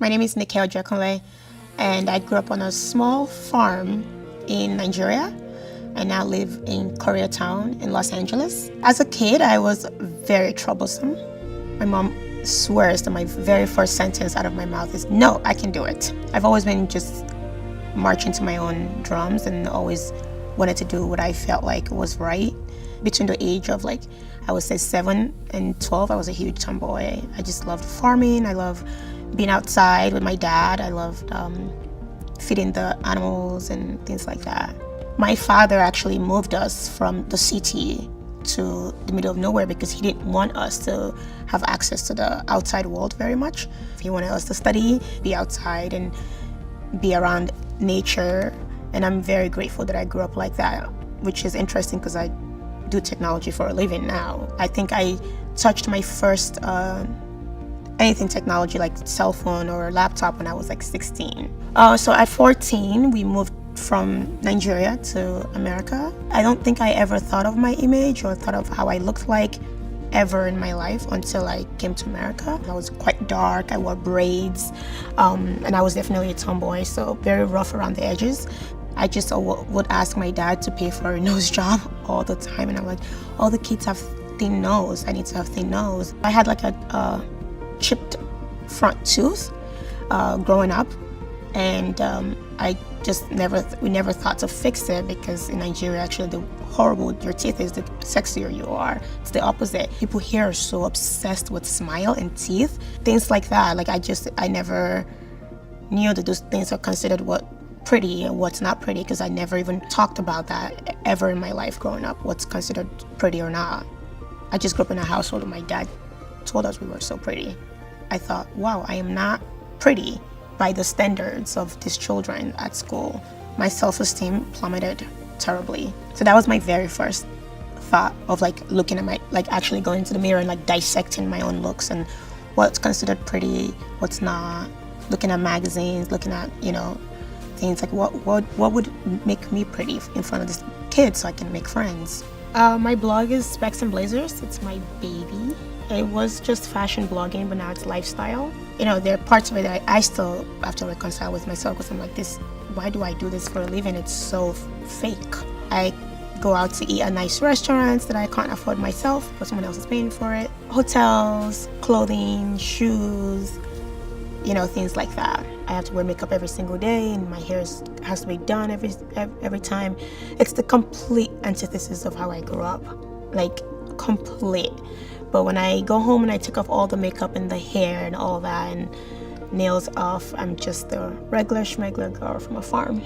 My name is Niké, and I grew up on a small farm in Nigeria. I now live in Koreatown in Los Angeles. As a kid, I was very troublesome. My mom swears that my very first sentence out of my mouth is, "No, I can do it." I've always been just marching to my own drums and always wanted to do what I felt like was right. Between the age of I would say 7 and 12, I was a huge tomboy. I just loved farming. I loved being outside with my dad. I loved feeding the animals and things like that. My father actually moved us from the city to the middle of nowhere because he didn't want us to have access to the outside world very much. He wanted us to study, be outside, and be around nature. And I'm very grateful that I grew up like that, which is interesting because I do technology for a living now. I think I touched my first anything technology like cell phone or laptop when I was 16. So at 14, we moved from Nigeria to America. I don't think I ever thought of my image or thought of how I looked like ever in my life until I came to America. I was quite dark, I wore braids, and I was definitely a tomboy, so very rough around the edges. I just would ask my dad to pay for a nose job all the time, and I'm like, all the kids have thin nose, I need to have thin nose. I had a chipped front tooth growing up, and I just we never thought to fix it because in Nigeria, actually, the horrible your teeth is, the sexier you are. It's the opposite. People here are so obsessed with smile and teeth, things like that. I never knew that those things are considered what pretty and what's not pretty because I never even talked about that ever in my life growing up, what's considered pretty or not. I just grew up in a household where my dad told us we were so pretty. I thought, wow, I am not pretty by the standards of these children at school. My self-esteem plummeted terribly. So that was my very first thought of looking at actually going into the mirror and dissecting my own looks and what's considered pretty, what's not, looking at magazines, looking at, things like what would make me pretty in front of this kid so I can make friends. My blog is Specs and Blazers. It's my baby. It was just fashion blogging, but now it's lifestyle. There are parts of it that I still have to reconcile with myself because I'm like, why do I do this for a living? It's so fake. I go out to eat at nice restaurants that I can't afford myself, but someone else is paying for it. Hotels, clothing, shoes, things like that. I have to wear makeup every single day, and my hair has to be done every time. It's the complete antithesis of how I grew up, complete. But when I go home and I take off all the makeup and the hair and all that and nails off, I'm just a regular schmegler girl from a farm.